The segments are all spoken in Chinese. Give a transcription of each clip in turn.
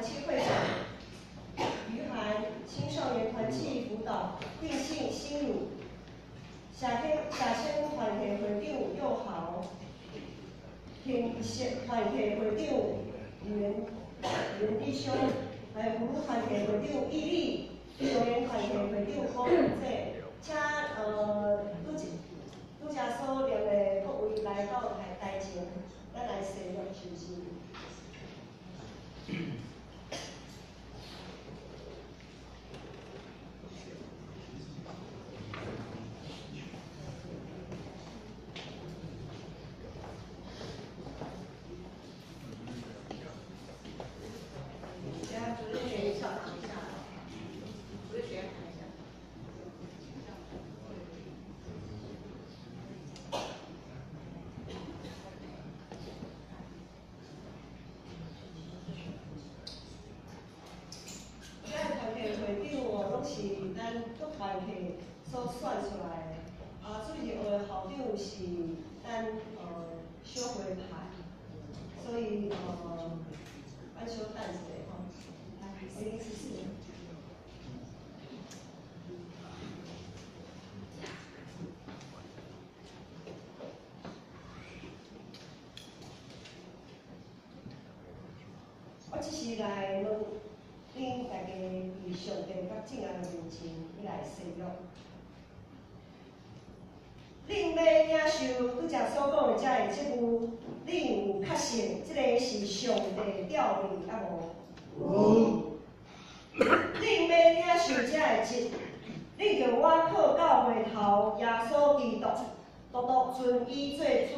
团契会长于涵，青少年团契辅导定性心如，社青团体会长佑豪，平社团体会长袁立兄，还有妇女团体会长伊丽，少年团体会长高文姐，请拄则所念的各位来到台前，咱来谢乐是不是？是咱各团体所选出来的，主席学的校长是咱小会派，所以咱小等一下吼，来114。我只是来问恁大家以上帝甲正爱的面前来谢乐。恁要领受拄则所讲的遮个职务，恁有确信即个是上帝调你啊无？有。恁要领受遮个职，恁就我靠教会头耶稣基督，独独遵伊做主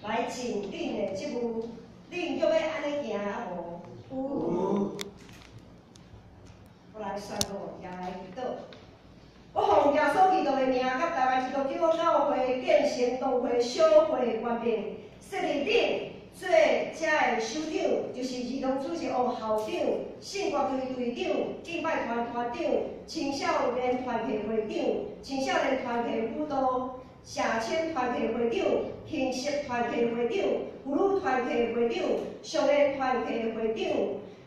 来尽恁的职务。恁要安尼行啊无？有。我来宣布，也来祈祷。我奉耶稣基督的名，甲台湾基督教教会建成同会小会官兵，设立恁做遮的首长，就是儿童主席王校长、圣乐队队长、敬拜团团长、青少年团体会长、青少年团体辅导、社青团体会长、形式团体会长、妇女团体会长、少年团体会长。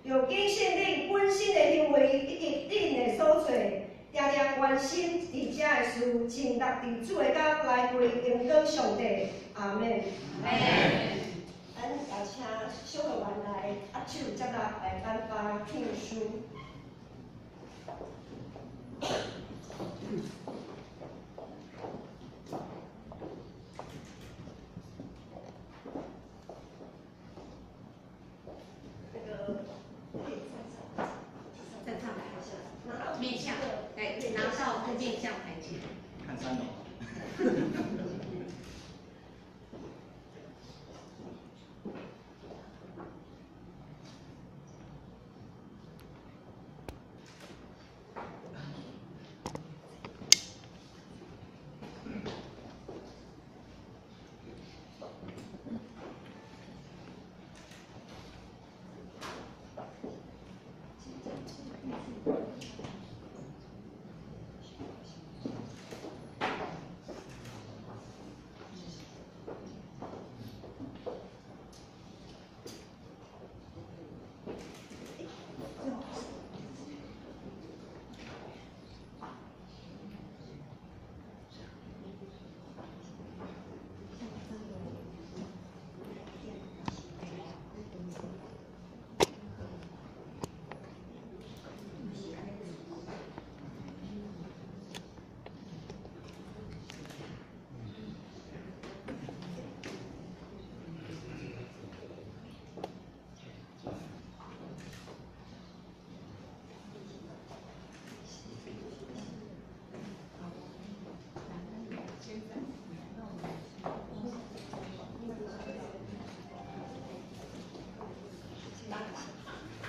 要谨慎恁本身的行为以及恁的所做，定定关心伫遮的事，尽力伫主的家来归荣光上帝。阿门。阿门。咱也请小会员来握手接纳来颁发聘书。面向，对，拿到面向台前。看3楼。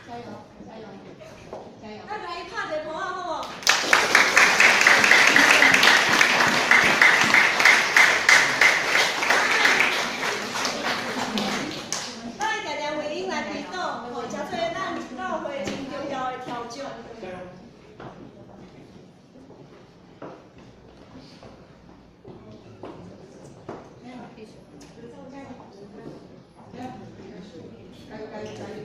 加油，加油，加油！咱来拍一个鼓啊，好无？咱定定为恁来祈祷，吼，诚做咱教会真重要的调整。加油！